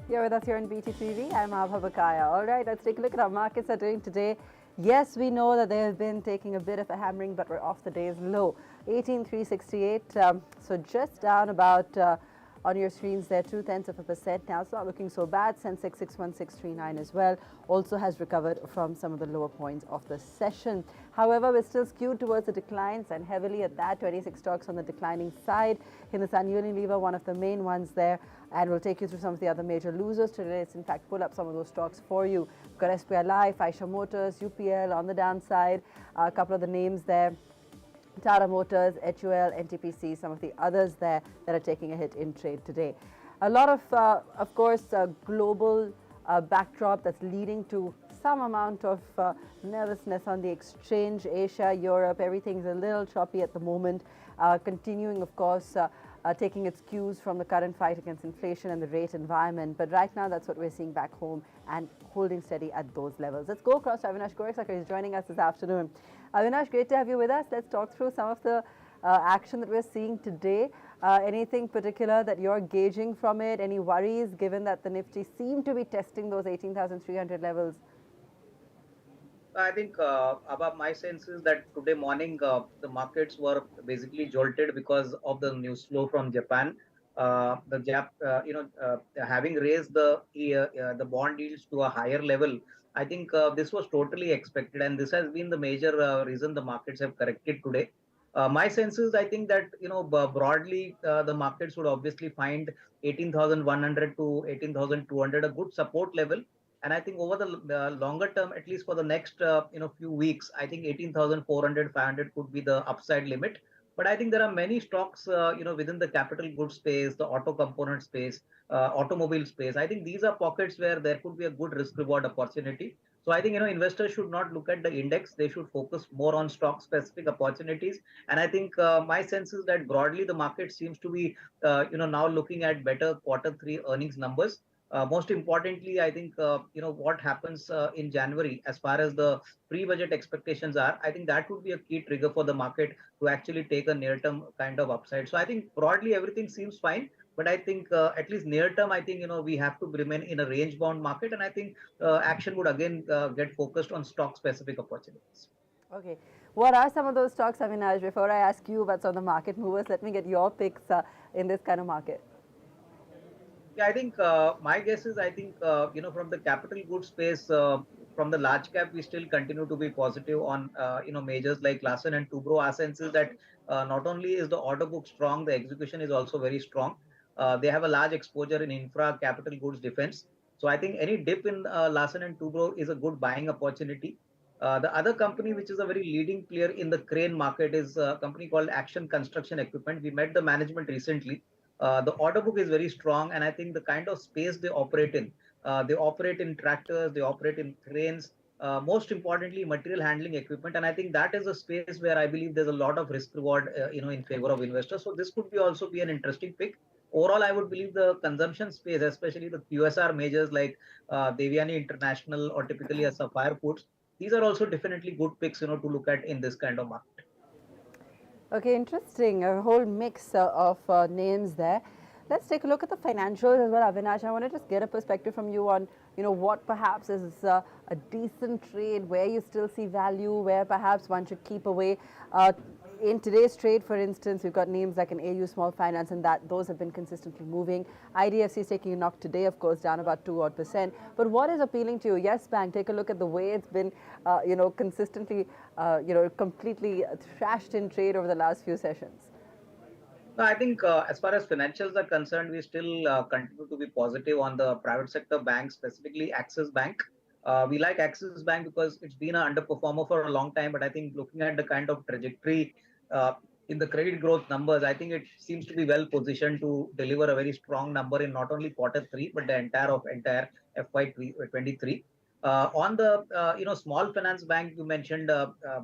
You're with us here on BTTV. I'm Aabha Bakaya. All right, let's take a look at our markets are doing today. Yes, we know that they have been taking a bit of a hammering, but we're off the day's low. 18,368. So just down about on your screens there, 0.2%. Now it's not looking so bad. Sensex 61639 as well also has recovered from some of the lower points of the session. However, we're still skewed towards the declines and heavily at that. 26 stocks on the declining side. Hindustan Unilever, one of the main ones there. And we'll take you through some of the other major losers today. Let's in fact pull up some of those stocks for you. We've got SBI Life, Aisha Motors, UPL on the downside. A couple of the names there. Tata Motors, HUL, NTPC, some of the others there that are taking a hit in trade today. A lot of course, global backdrop that's leading to some amount of nervousness on the exchange. Asia, Europe, everything's a little choppy at the moment. Continuing, of course, taking its cues from the current fight against inflation and the rate environment. But right now, that's what we're seeing back home and holding steady at those levels. Let's go across to Avinash. Gorakshakar is joining us this afternoon. Avinash, great to have you with us. Let's talk through some of the action that we're seeing today. Anything particular that you're gauging from it? Any worries given that the Nifty seemed to be testing those 18,300 levels? I think, Abha, my sense is that today morning the markets were basically jolted because of the news flow from Japan. Having raised the bond yields to a higher level, I think this was totally expected, and this has been the major reason the markets have corrected today. My sense is, I think that broadly the markets would obviously find 18,100 to 18,200 a good support level, and I think over the longer term, at least for the next few weeks, I think 18,400, 500 could be the upside limit. But I think there are many stocks within the capital goods space, the auto component space, automobile space. I think these are pockets where there could be a good risk reward opportunity. So I think investors should not look at the index; they should focus more on stock specific opportunities. And I think my sense is that broadly the market seems to be now looking at better quarter 3 earnings numbers. Most importantly, I think what happens in January as far as the pre-budget expectations are. I think that would be a key trigger for the market to actually take a near-term kind of upside. So I think broadly everything seems fine, but I think at least near-term, I think we have to remain in a range-bound market, and I think action would again get focused on stock-specific opportunities. Okay. What are some of those stocks, Avinash? Before I ask you what's on the market movers, let me get your picks in this kind of market. Yeah, I think my guess is I think from the capital goods space, from the large cap, we still continue to be positive on majors like Larsen and Toubro. Our sense is that not only is the order book strong, the execution is also very strong. They have a large exposure in infra, capital goods, defense. So I think any dip in Larsen and Toubro is a good buying opportunity. The other company, which is a very leading player in the crane market, is a company called Action Construction Equipment. We met the management recently. The order book is very strong, and I think the kind of space they operate in tractors, they operate in cranes, most importantly, material handling equipment. And I think that is a space where I believe there's a lot of risk reward, in favor of investors. So this could be also be an interesting pick. Overall, I would believe the consumption space, especially the QSR majors like Devyani International or typically a Sapphire Foods, these are also definitely good picks, to look at in this kind of market. Okay, interesting. A whole mix of names there. Let's take a look at the financials as well, Avinash. I want to just get a perspective from you on, what perhaps is a decent trade, where you still see value, where perhaps one should keep away. In today's trade, for instance, we've got names like an AU Small Finance, and those have been consistently moving. IDFC is taking a knock today, of course, down about 2% odd. But what is appealing to you? Yes Bank, take a look at the way it's been, consistently, completely thrashed in trade over the last few sessions. No, I think as far as financials are concerned, we still continue to be positive on the private sector banks, specifically Axis Bank. We like Axis Bank because it's been an underperformer for a long time, but I think looking at the kind of trajectory in the credit growth numbers, I think it seems to be well positioned to deliver a very strong number in not only quarter 3 but the entire FY23. On the small finance bank, you mentioned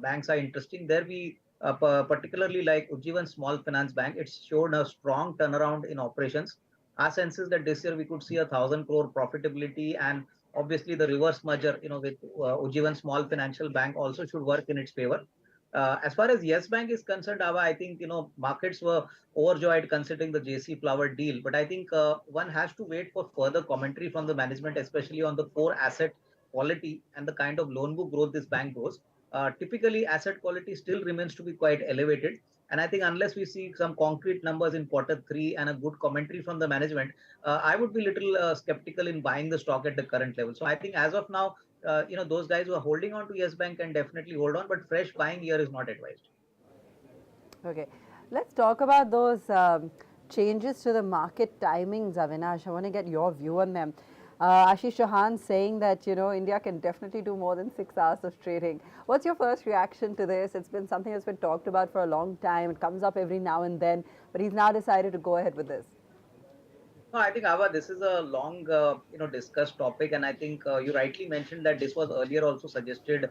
banks are interesting. There we particularly like Ujjivan Small Finance Bank. It's shown a strong turnaround in operations. Our sense is that this year we could see 1,000 crore profitability, and obviously the reverse merger, with Ujjivan Small Financial Bank also should work in its favor. As far as Yes Bank is concerned, Ava, I think markets were overjoyed considering the JC Flower deal. But I think one has to wait for further commentary from the management, especially on the core asset quality and the kind of loan book growth this bank goes. Typically, asset quality still remains to be quite elevated. And I think unless we see some concrete numbers in quarter 3 and a good commentary from the management, I would be little skeptical in buying the stock at the current level. So I think as of now, those guys who are holding on to Yes Bank can definitely hold on, but fresh buying here is not advised. Okay, let's talk about those changes to the market timings, Avinash. I want to get your view on them. Ashish Chauhan saying that India can definitely do more than 6 hours of trading. What's your first reaction to this? It's been something that's been talked about for a long time. It comes up every now and then, but he's now decided to go ahead with this. No, I think Ava, this is a long, discussed topic, and I think you rightly mentioned that this was earlier also suggested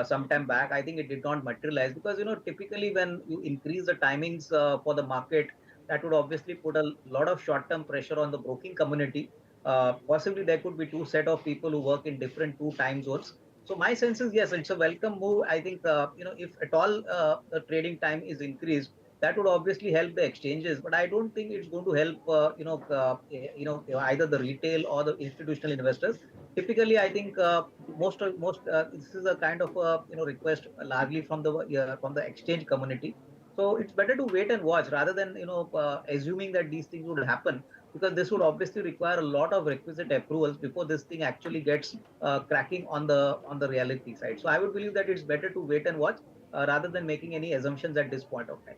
some time back. I think it did not materialize because typically when you increase the timings for the market, that would obviously put a lot of short-term pressure on the broking community. Possibly there could be two set of people who work in different two time zones. So my sense is yes, it's a welcome move. I think if at all the trading time is increased, that would obviously help the exchanges, but I don't think it's going to help either the retail or the institutional investors. Typically I think most this is a kind of request largely from the exchange community. So it's better to wait and watch rather than assuming that these things would happen, because this would obviously require a lot of requisite approvals before this thing actually gets cracking on the reality side. So I would believe that it's better to wait and watch rather than making any assumptions at this point of time.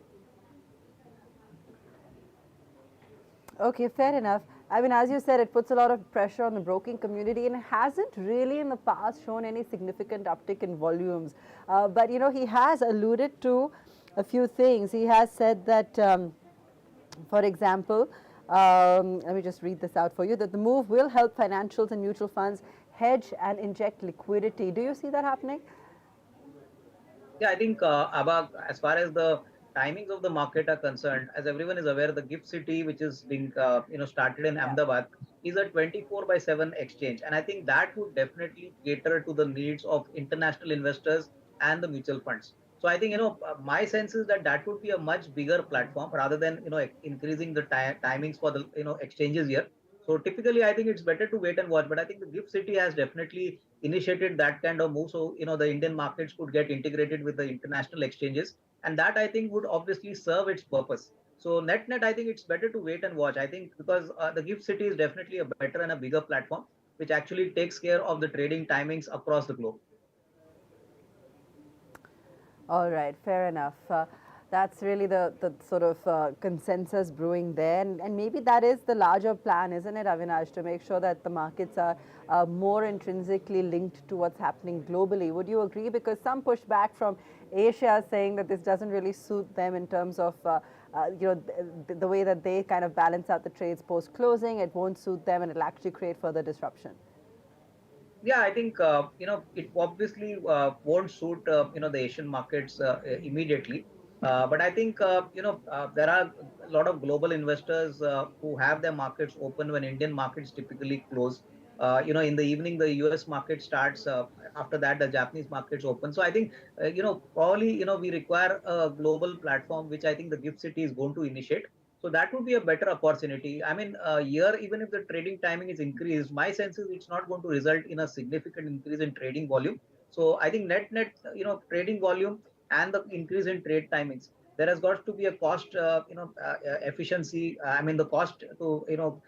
Okay, fair enough. I mean, as you said, it puts a lot of pressure on the broking community and hasn't really in the past shown any significant uptick in volumes. But, he has alluded to a few things. He has said that, for example, let me just read this out for you, that the move will help financials and mutual funds hedge and inject liquidity. Do you see that happening? Yeah, I think Abha, as far as the timings of the market are concerned, as everyone is aware, the Gift City, which is being started in Yeah. Ahmedabad, is a 24/7 exchange, and I think that would definitely cater to the needs of international investors and the mutual funds. So I think my sense is that that would be a much bigger platform rather than increasing the timings for the exchanges here. So typically, I think it's better to wait and watch. But I think the Gift City has definitely initiated that kind of move. So the Indian markets could get integrated with the international exchanges, and that I think would obviously serve its purpose. So net, I think it's better to wait and watch. I think because the Gift City is definitely a better and a bigger platform, which actually takes care of the trading timings across the globe. All right, fair enough. That's really the sort of consensus brewing there. And maybe that is the larger plan, isn't it, Avinash, to make sure that the markets are more intrinsically linked to what's happening globally. Would you agree? Because some pushback from Asia saying that this doesn't really suit them in terms of the way that they kind of balance out the trades post-closing. It won't suit them and it'll actually create further disruption. Yeah, I think it obviously won't suit the Asian markets immediately. But I think there are a lot of global investors who have their markets open when Indian markets typically close. In the evening the US market starts. After that the Japanese markets open. So I think probably we require a global platform, which I think the Gift City is going to initiate. So that would be a better opportunity. I mean, here, even if the trading timing is increased, my sense is it's not going to result in a significant increase in trading volume. So I think net, trading volume and the increase in trade timings, there has got to be a cost, efficiency. I mean, the cost to,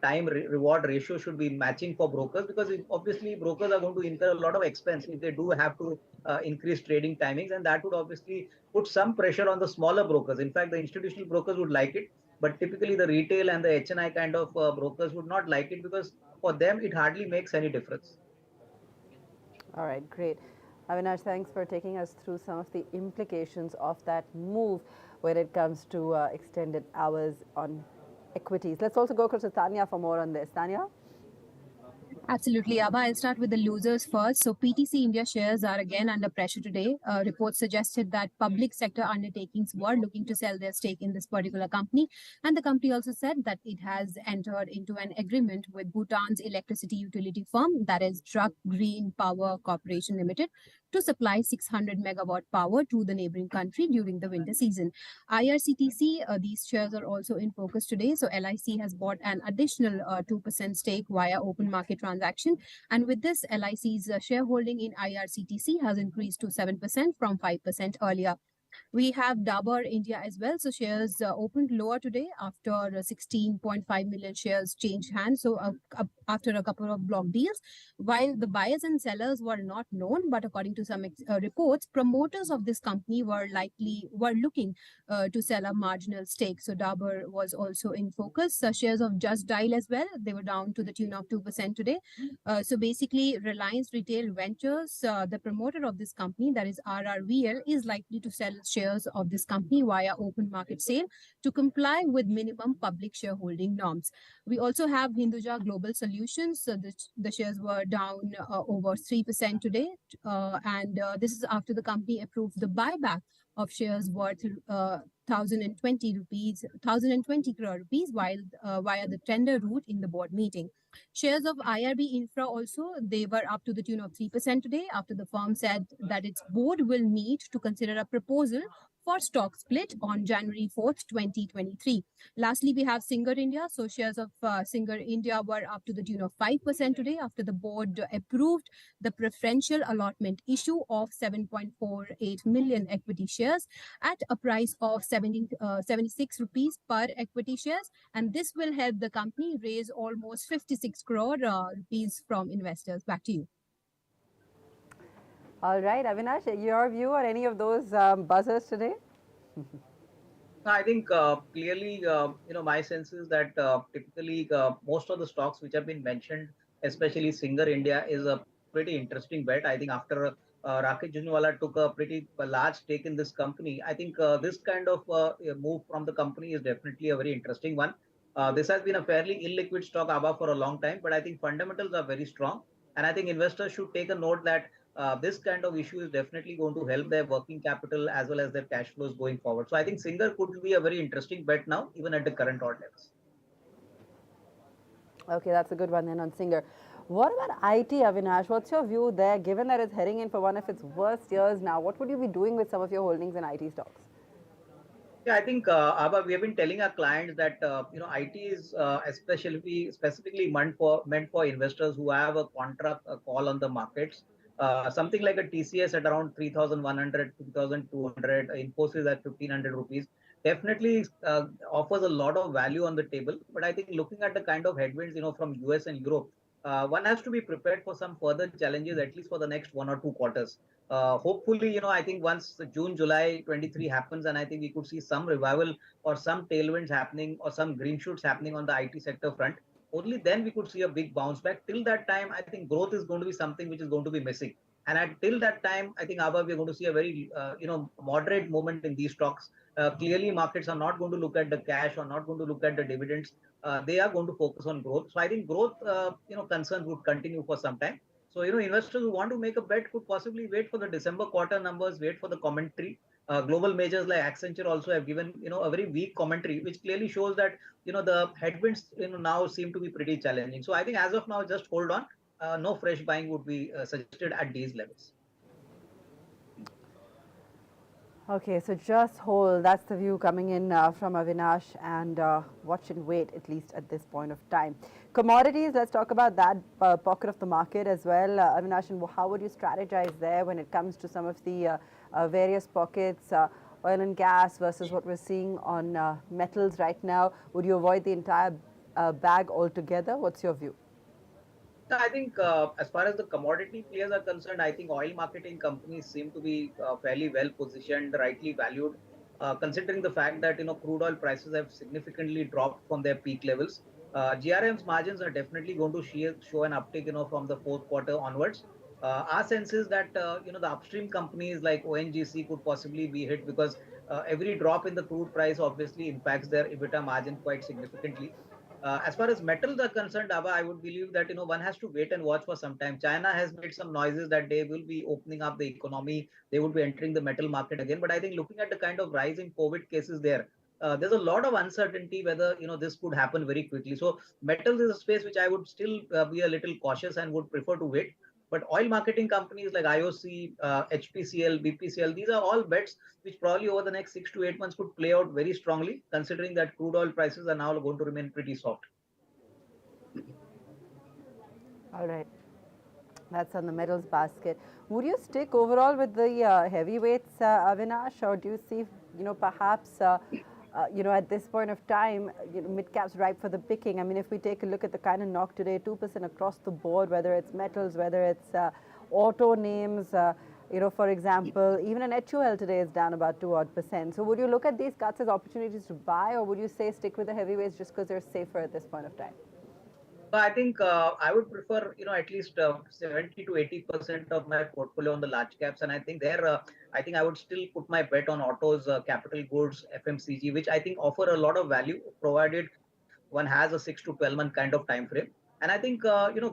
time reward ratio should be matching for brokers, because obviously brokers are going to incur a lot of expense if they do have to increase trading timings, and that would obviously put some pressure on the smaller brokers. In fact, the institutional brokers would like it, but typically the retail and the HNI kind of brokers would not like it, because for them it hardly makes any difference. All right, great. Avinash, thanks for taking us through some of the implications of that move when it comes to extended hours on equities. Let's also go across to Tanya for more on this. Tanya? Absolutely, Abha. I'll start with the losers first. So, PTC India shares are again under pressure today. Reports suggested that public sector undertakings were looking to sell their stake in this particular company. And the company also said that it has entered into an agreement with Bhutan's electricity utility firm, that is Druk Green Power Corporation Limited, to supply 600 megawatt power to the neighboring country during the winter season. IRCTC, these shares are also in focus today. So LIC has bought an additional 2% stake via open market transaction. And with this, LIC's shareholding in IRCTC has increased to 7% from 5% earlier. We have Dabur India as well. So shares opened lower today after 16.5 million shares changed hands. So after a couple of block deals, while the buyers and sellers were not known, but according to some reports, promoters of this company were looking to sell a marginal stake. So Dabur was also in focus. Shares of Just Dial as well, they were down to the tune of 2% today. So basically, Reliance Retail Ventures, the promoter of this company, that is RRVL, is likely to sell shares of this company via open market sale to comply with minimum public shareholding norms. We also have Hinduja Global Solutions. So the shares were down over 3% today. And this is after the company approved the buyback of shares worth 1,020 crore rupees via the tender route in the board meeting. Shares of IRB Infra also, they were up to the tune of 3% today after the firm said that its board will meet to consider a proposal for stock split on January 4th, 2023. Lastly, we have Singer India. So shares of Singer India were up to the tune of 5% today after the board approved the preferential allotment issue of 7.48 million equity shares at a price of 76 rupees per equity shares. And this will help the company raise almost 56 crore rupees from investors. Back to you. All right, Avinash, your view on any of those buzzers today? I think clearly, my sense is that typically most of the stocks which have been mentioned, especially Singer India, is a pretty interesting bet. I think after Rakesh Jhunjhunwala took a pretty large stake in this company, I think this kind of move from the company is definitely a very interesting one. This has been a fairly illiquid stock, Aabha, for a long time, but I think fundamentals are very strong. And I think investors should take a note that this kind of issue is definitely going to help their working capital as well as their cash flows going forward. So I think Singer could be a very interesting bet now, even at the current odd levels. Okay, that's a good one then on Singer. What about IT, Avinash? What's your view there? Given that it's heading in for one of its worst years now, what would you be doing with some of your holdings in IT stocks? Yeah, I think Abha, we have been telling our clients that IT is especially specifically meant for investors who have a contract a call on the markets. Something like a TCS at around 3,100, 2,200, Infosys at 1,500 rupees definitely offers a lot of value on the table. But I think looking at the kind of headwinds from US and Europe, one has to be prepared for some further challenges at least for the next 1 or 2 quarters. Hopefully, I think once June, July 23 happens, and I think we could see some revival or some tailwinds happening or some green shoots happening on the IT sector front. Only then we could see a big bounce back. Till that time, I think growth is going to be something which is going to be missing. And until that time, I think Abha, we're going to see a very moderate movement in these stocks. Clearly, markets are not going to look at the cash or not going to look at the dividends. They are going to focus on growth. So I think growth concerns would continue for some time. So, investors who want to make a bet could possibly wait for the December quarter numbers, wait for the commentary. Global majors like Accenture also have given, a very weak commentary, which clearly shows that, the headwinds, now seem to be pretty challenging. So I think as of now, just hold on. No fresh buying would be suggested at these levels. Okay, so just hold. That's the view coming in from Avinash, and watch and wait, at least at this point of time. Commodities, let's talk about that pocket of the market as well. Avinash, and how would you strategize there when it comes to some of the various pockets, oil and gas versus what we're seeing on metals right now? Would you avoid the entire bag altogether? What's your view? I think as far as the commodity players are concerned, I think oil marketing companies seem to be fairly well positioned, rightly valued, considering the fact that crude oil prices have significantly dropped from their peak levels. GRM's margins are definitely going to show an uptick, from the fourth quarter onwards. Our sense is that the upstream companies like ONGC could possibly be hit because every drop in the crude price obviously impacts their EBITDA margin quite significantly. As far as metals are concerned, Abba, I would believe that one has to wait and watch for some time. China has made some noises that they will be opening up the economy, they would be entering the metal market again. But I think looking at the kind of rise in COVID cases there, there's a lot of uncertainty whether this could happen very quickly. So metals is a space which I would still be a little cautious and would prefer to wait. But oil marketing companies like IOC, HPCL, BPCL, these are all bets which probably over the next 6 to 8 months could play out very strongly, considering that crude oil prices are now going to remain pretty soft. All right. That's on the metals basket. Would you stick overall with the heavyweights, Avinash, or do you see, perhaps, at this point of time, mid caps ripe for the picking? I mean, if we take a look at the kind of knock today, 2% across the board, whether it's metals, whether it's auto names, for example, even an HUL today is down about 2% odd. So would you look at these cuts as opportunities to buy, or would you say stick with the heavyweights just because they're safer at this point of time? So I think I would prefer, at least 70 to 80% of my portfolio on the large caps, and I think there, I think I would still put my bet on autos, capital goods, FMCG, which I think offer a lot of value, provided one has a 6 to 12 month kind of time frame. And I think,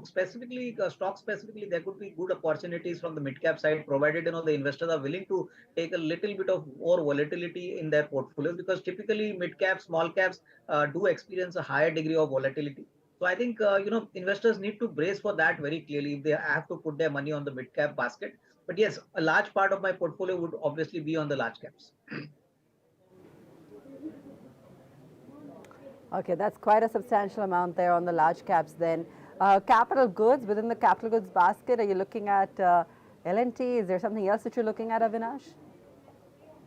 specifically, stock specifically, there could be good opportunities from the mid cap side, provided the investors are willing to take a little bit of more volatility in their portfolios, because typically mid caps, small caps do experience a higher degree of volatility. So I think investors need to brace for that very clearly if they have to put their money on the mid cap basket. But yes, a large part of my portfolio would obviously be on the large caps. Okay, that's quite a substantial amount there on the large caps then. Capital goods, within the capital goods basket, are you looking at L&T? Is there something else that you're looking at, Avinash?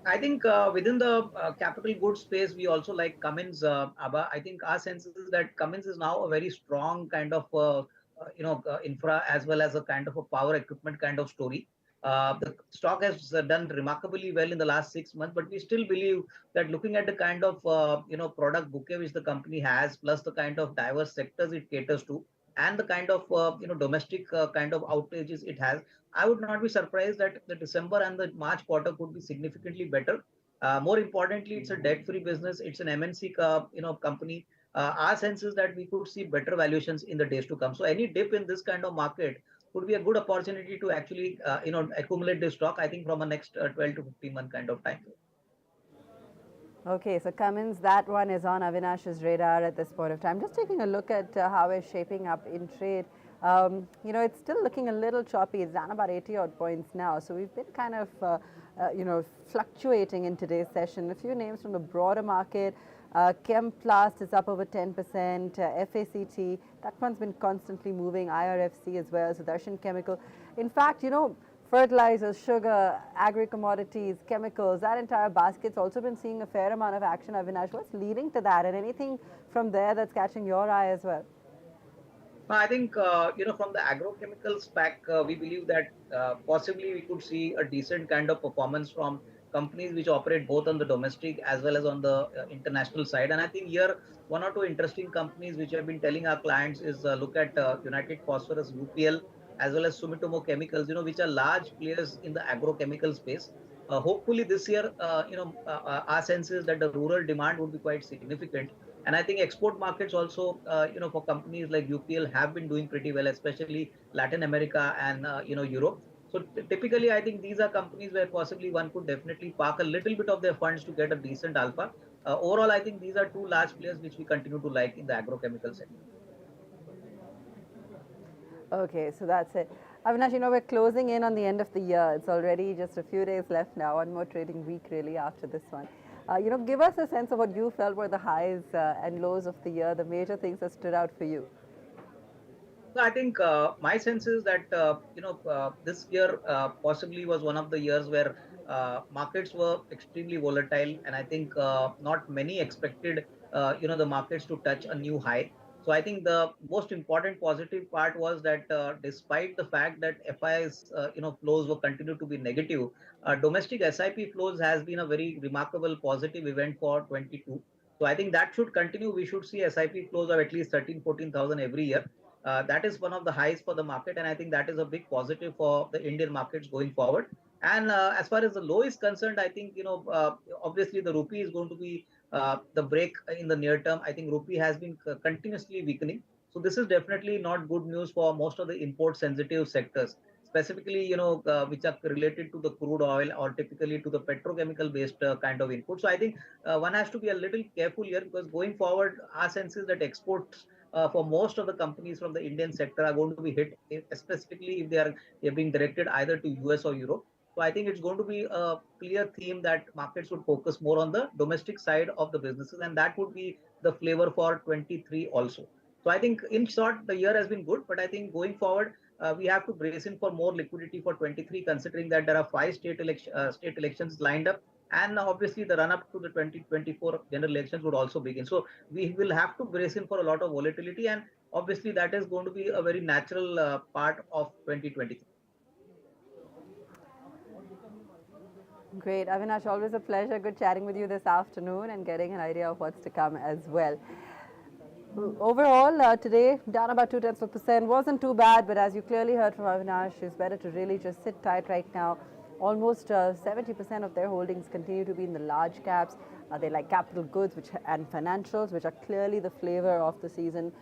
I think within the capital goods space, we also like Cummins, Aabha. I think our sense is that Cummins is now a very strong kind of, infra as well as a kind of a power equipment kind of story. The stock has done remarkably well in the last 6 months, but we still believe that looking at the kind of, product bouquet which the company has, plus the kind of diverse sectors it caters to, and the kind of, domestic kind of outages it has, I would not be surprised that the December and the March quarter could be significantly better. More importantly, it's a debt-free business. It's an MNC, company. Our sense is that we could see better valuations in the days to come. So any dip in this kind of market could be a good opportunity to actually, accumulate this stock. I think from a next 12 to 15 month kind of time. Okay, so Cummins, that one is on Avinash's radar at this point of time. Just taking a look at how it's shaping up in trade. It's still looking a little choppy. It's down about 80 odd points now. So we've been kind of, fluctuating in today's session. A few names from the broader market. Chemplast is up over 10%. FACT, that one's been constantly moving. IRFC as well. Sudarshan Chemical. In fact, fertilizers, sugar, agri-commodities, chemicals, that entire basket's also been seeing a fair amount of action. Avinash, what's leading to that? And anything from there that's catching your eye as well? I think, from the agrochemicals pack, we believe that possibly we could see a decent kind of performance from companies which operate both on the domestic as well as on the international side. And I think here, one or two interesting companies which have been telling our clients is look at United Phosphorus, UPL, as well as Sumitomo Chemicals, which are large players in the agrochemical space. Hopefully this year, our sense is that the rural demand would be quite significant. And I think export markets also, for companies like UPL have been doing pretty well, especially Latin America and, Europe. So typically, I think these are companies where possibly one could definitely park a little bit of their funds to get a decent alpha. Overall, I think these are two large players which we continue to like in the agrochemical sector. Okay, so that's it. Avinash, we're closing in on the end of the year. It's already just a few days left now, one more trading week really after this one. Give us a sense of what you felt were the highs and lows of the year, the major things that stood out for you. So I think my sense is that this year possibly was one of the years where markets were extremely volatile, and I think not many expected the markets to touch a new high. So I think the most important positive part was that despite the fact that FIs flows were continued to be negative, domestic SIP flows has been a very remarkable positive event for 22. So I think that should continue. We should see SIP flows of at least 13,000-14,000 every year. That is one of the highs for the market, and I think that is a big positive for the Indian markets going forward. And as far as the low is concerned, I think obviously the rupee is going to be the break in the near term. I think rupee has been continuously weakening, so this is definitely not good news for most of the import sensitive sectors, specifically which are related to the crude oil or typically to the petrochemical based kind of input. So I think one has to be a little careful here, because going forward our sense is that exports for most of the companies from the Indian sector are going to be hit, specifically if they're being directed either to US or Europe. So I think it's going to be a clear theme that markets would focus more on the domestic side of the businesses, and that would be the flavor for 23 also. So I think in short, the year has been good, but I think going forward, we have to brace in for more liquidity for 23, considering that there are five state elections lined up, and obviously the run up to the 2024 general elections would also begin. So we will have to brace in for a lot of volatility, and obviously that is going to be a very natural part of 2023. Great. Avinash, always a pleasure. Good chatting with you this afternoon and getting an idea of what's to come as well. Overall, today down about 0.2%. Wasn't too bad, but as you clearly heard from Avinash, it's better to really just sit tight right now. Almost 70% of their holdings continue to be in the large caps. They like capital goods and financials, which are clearly the flavor of the season,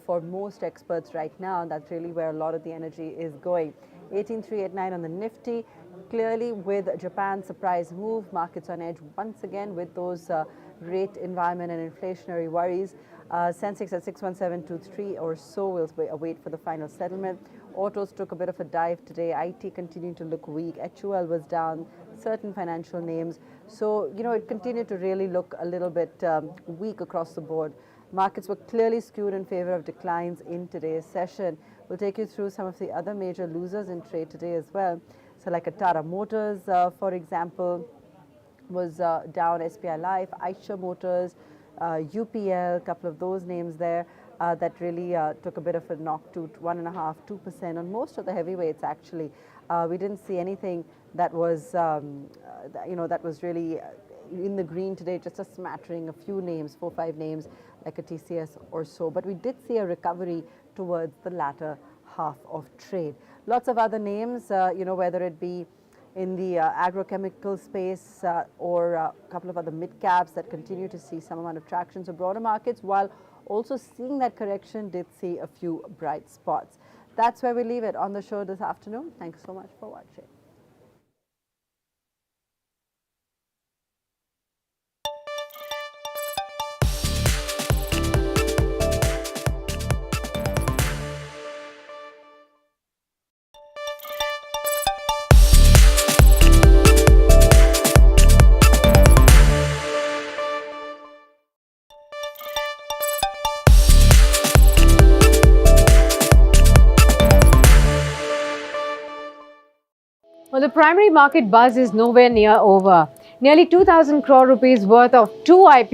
for most experts right now. And that's really where a lot of the energy is going. 18,389 on the Nifty. Clearly, with Japan's surprise move, markets on edge once again with those rate environment and inflationary worries. Sensex at 61723 or so. We'll await for the final settlement. Autos took a bit of a dive today. IT continuing to look weak. HUL was down. Certain financial names. So, it continued to really look a little bit weak across the board. Markets were clearly skewed in favor of declines in today's session. We'll take you through some of the other major losers in trade today as well. So like a Tata Motors, for example, was down. SPI Life, Eicher Motors, UPL, a couple of those names there that really took a bit of a knock to 1.5%, 2% on most of the heavyweights actually. We didn't see anything that was, that was really in the green today, just a smattering, a few names, 4-5 names like a TCS or so. But we did see a recovery towards the latter half of trade. Lots of other names, whether it be in the agrochemical space or a couple of other mid caps that continue to see some amount of traction. So broader markets, while also seeing that correction, did see a few bright spots. That's where we leave it on the show this afternoon. Thanks so much for watching. Well, the primary market buzz is nowhere near over. Nearly 2,000 crore rupees worth of two IPOs